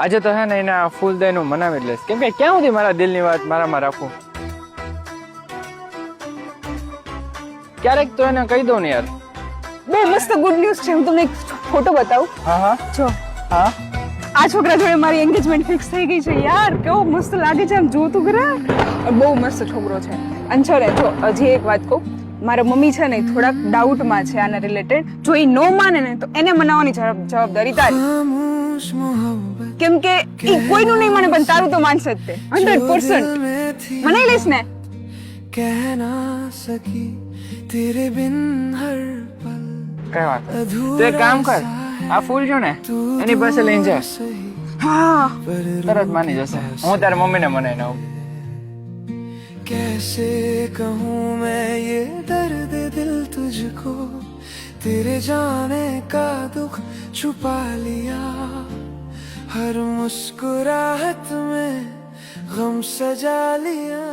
આજે તો હે ને એના ફૂલ દઈને હું મનાવી જ લઈશ, કેમ કે ક્યાં સુધી મારા દિલની વાત મારામાં રાખું. ક્યારેક તો એને કહી દઉં ને યાર. બહુ મસ્ત ગુડ ન્યૂઝ છે. હું તમને એક ફોટો બતાવું. હા હા જો હા. આ છોકરા જોડે મારી એન્ગેજમેન્ટ ફિક્સ થઈ ગઈ છે યાર. કેવો મસ્ત લાગે છે આમ જોતું ખરા. બહુ મસ્ત છોકરો છે. અંછરે જો હજી એક વાત કહું, મારા મમ્મી છે ને થોડાક ડાઉટમાં છે આના રિલેટેડ. જો એ નો માને ને તો એને મનાવવાની જવાબદારી તારી. કેમ કે એ કોઈનું નહીં માને પણ તારું તો માનશે જ તે 100%. મનાઈ લઈશ ને? કઈ વાત તું એક કામ કર, આ ફૂલ જો ને એની પાસે લઈને જા. હા તરત માની જશે. હું તારી મમ્મીને મનાઈને આવું. कैसे कहूँ मैं ये दर्द दिल तुझको, तेरे जाने का दुख छुपा लिया, हर मुस्कुराहट में गम सजा लिया.